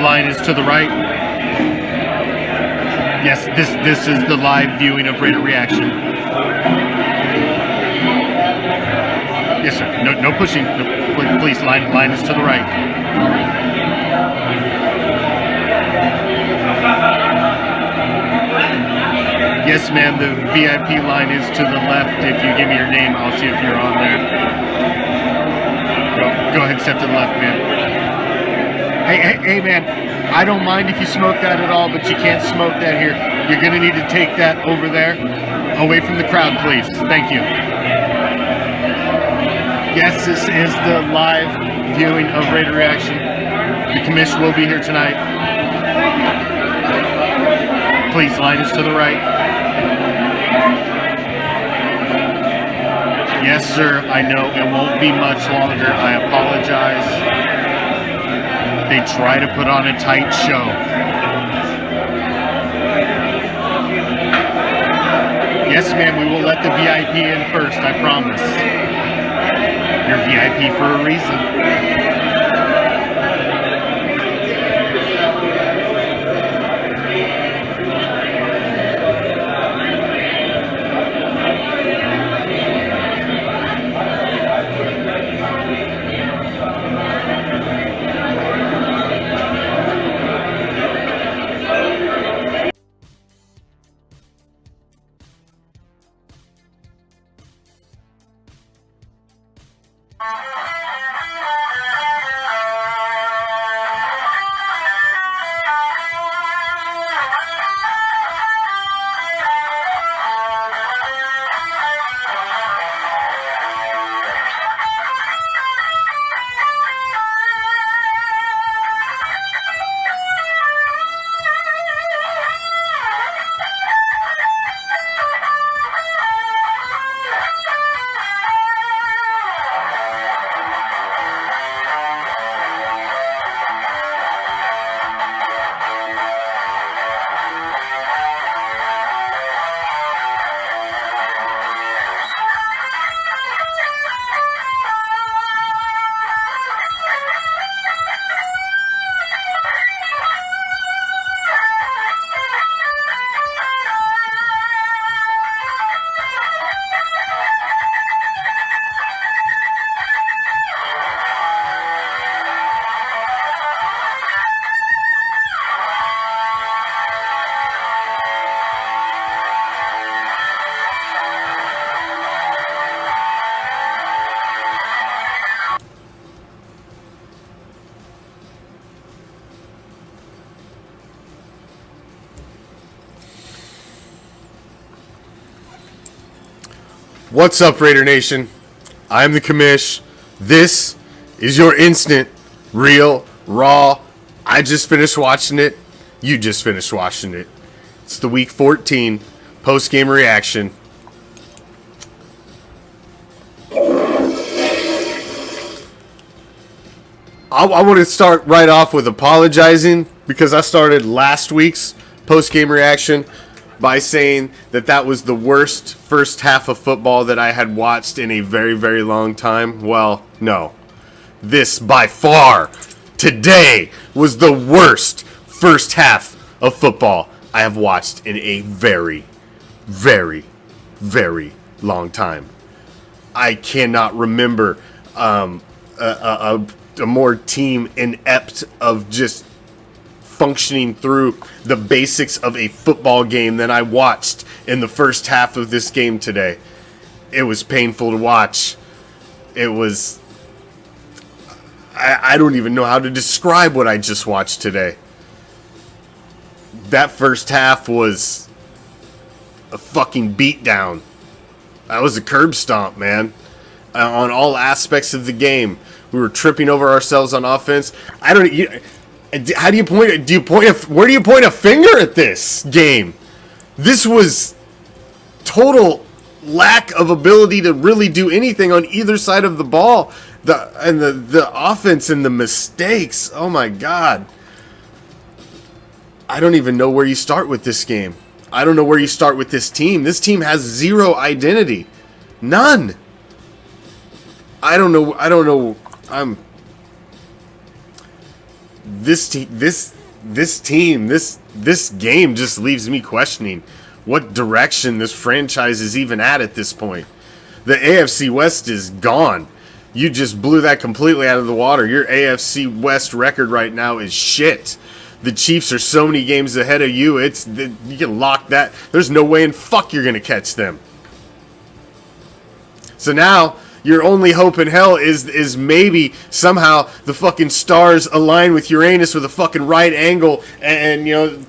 line is to the right. Yes, this is the live viewing of Raider Reaction. Yes, sir. No pushing. No, please, line is to the right. Yes, ma'am, the VIP line is to the left. If you give me your name, I'll see if you're on there. Go ahead, step to the left, ma'am. Hey, man, I don't mind if you smoke that at all, but you can't smoke that here. You're going to need to take that over there, away from the crowd, please. Thank you. Yes, this is the live viewing of Raider Reaction. The Commish will be here tonight. Please, line is to the right. Yes, sir, I know it won't be much longer. I apologize. They try to put on a tight show. Yes, ma'am, we will let the VIP in first, I promise. You're VIP for a reason. What's up, Raider Nation? I'm the Commish. This is your instant, real, raw. I just finished watching it. You just finished watching it. It's the Week 14 post-game reaction. I want to start right off with apologizing because I started last week's post-game reaction by saying that was the worst first half of football that I had watched in a very, very long time. Well, no. This, by far, today, was the worst first half of football I have watched in a very, very, very long time. I cannot remember a more team inept of just functioning through the basics of a football game than I watched in the first half of this game today. It was painful to watch. It was... I don't even know how to describe what I just watched today. That first half was a fucking beatdown. That was a curb stomp, man. On all aspects of the game. We were tripping over ourselves on offense. How do you point? Where do you point a finger at this game? This was total lack of ability to really do anything on either side of the ball. The offense and the mistakes. Oh my God. I don't even know where you start with this game. I don't know where you start with this team. This team has zero identity. None. I don't know. this game just leaves me questioning what direction this franchise is even at this point. The AFC West is gone. You just blew that completely out of the water. Your AFC West record right now is shit. The Chiefs are so many games ahead of you. You can lock that. There's no way in fuck you're going to catch them. So now your only hope in hell is maybe somehow the fucking stars align with Uranus with a fucking right angle and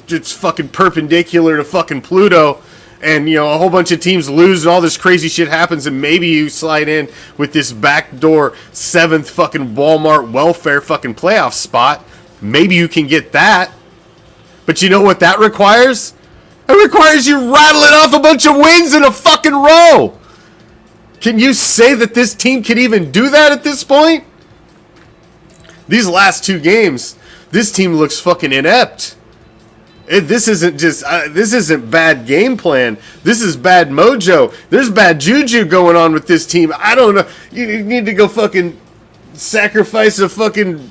it's fucking perpendicular to fucking Pluto, and a whole bunch of teams lose and all this crazy shit happens, and maybe you slide in with this backdoor 7th fucking Walmart welfare fucking playoff spot. Maybe you can get that. But you know what that requires? It requires you rattling off a bunch of wins in a fucking row. Can you say that this team can even do that at this point? These last 2 games, this team looks fucking inept. This isn't bad game plan. This is bad mojo. There's bad juju going on with this team. I don't know. You need to go fucking sacrifice a fucking...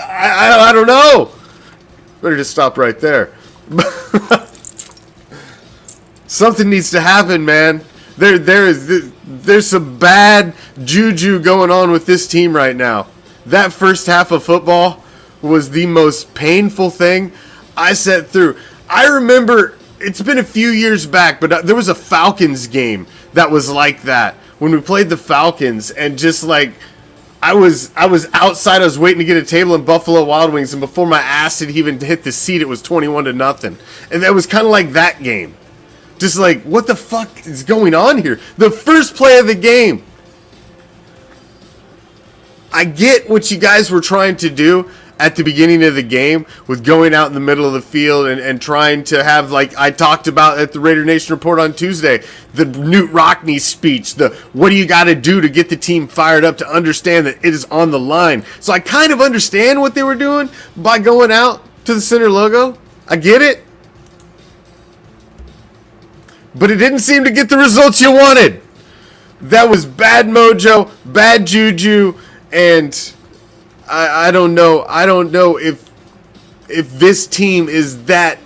I don't know. Better just stop right there. Something needs to happen, man. There's some bad juju going on with this team right now. That first half of football was the most painful thing I sat through. I remember, it's been a few years back, but there was a Falcons game that was like that. When we played the Falcons, and just like, I was outside, I was waiting to get a table in Buffalo Wild Wings, and before my ass had even hit the seat, it was 21-0. And that was kind of like that game. Just like, what the fuck is going on here? The first play of the game. I get what you guys were trying to do at the beginning of the game with going out in the middle of the field and trying to have, like I talked about at the Raider Nation Report on Tuesday, the Newt Rockney speech, the what do you got to do to get the team fired up to understand that it is on the line. So I kind of understand what they were doing by going out to the center logo. I get it. But it didn't seem to get the results you wanted. That was bad mojo, bad juju, and I don't know. I don't know if this team is the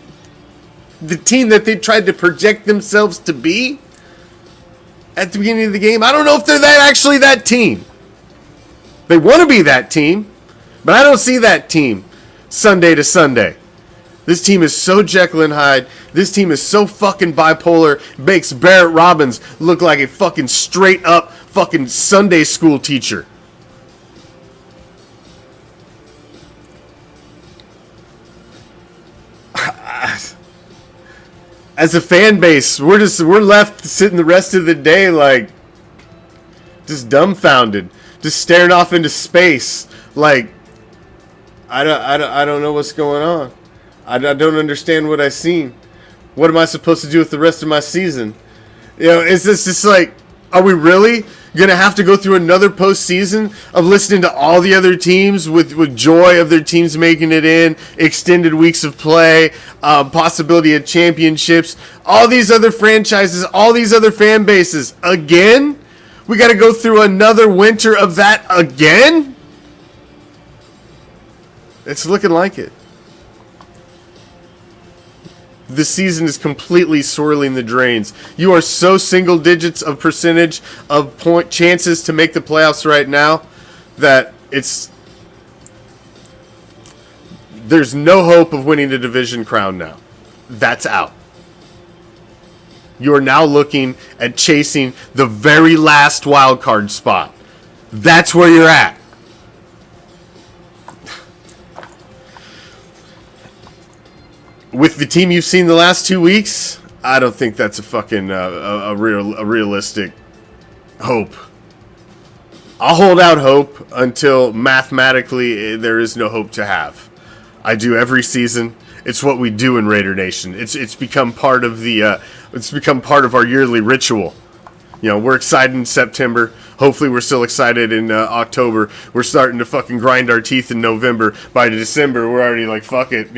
team that they tried to project themselves to be at the beginning of the game. I don't know if they're actually that team. They want to be that team, but I don't see that team Sunday to Sunday. This team is so Jekyll and Hyde. This team is so fucking bipolar. Makes Barrett Robbins look like a fucking straight up fucking Sunday school teacher. As a fan base, we're left sitting the rest of the day like just dumbfounded, just staring off into space. Like I don't know what's going on. I don't understand what I've seen. What am I supposed to do with the rest of my season? It's just like, are we really going to have to go through another postseason of listening to all the other teams with joy of their teams making it in, extended weeks of play, possibility of championships, all these other franchises, all these other fan bases? Again? We got to go through another winter of that again? It's looking like it. The season is completely swirling the drains. You are so single digits of percentage of point chances to make the playoffs right now that there's no hope of winning the division crown now. That's out. You are now looking at chasing the very last wild card spot. That's where you're at. With the team you've seen the last 2 weeks, I don't think that's a fucking a realistic hope. I'll hold out hope until mathematically there is no hope to have. I do every season. It's what we do in Raider Nation. It's become part of our yearly ritual. We're excited in September. Hopefully we're still excited in October. We're starting to fucking grind our teeth in November. By December, we're already like, fuck it.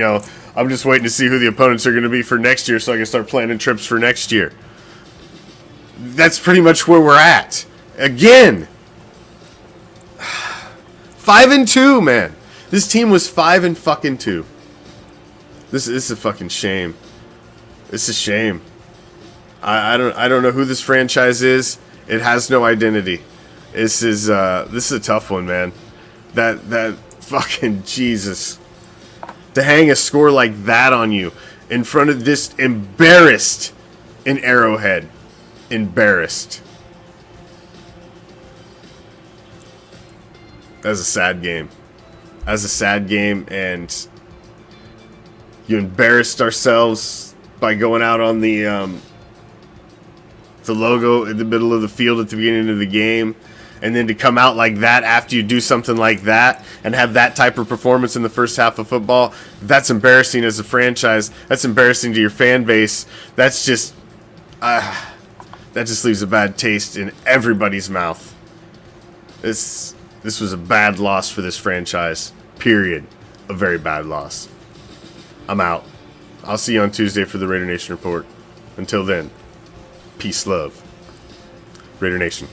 I'm just waiting to see who the opponents are going to be for next year so I can start planning trips for next year. That's pretty much where we're at. Again. 5-2, man. This team was 5-2. This is a fucking shame. It's a shame. I don't know who this franchise is. It has no identity. This is a tough one, man. That fucking Jesus. To hang a score like that on you in front of this embarrassed in Arrowhead. Embarrassed. That's a sad game. That's a sad game, and you embarrassed ourselves by going out on the logo in the middle of the field at the beginning of the game, and then to come out like that after you do something like that and have that type of performance in the first half of football, that's embarrassing as a franchise. That's embarrassing to your fan base. That's just that just leaves a bad taste in everybody's mouth. This was a bad loss for this franchise. Period. A very bad loss. I'm out. I'll see you on Tuesday for the Raider Nation Report. Until then, peace, love. Raider Nation.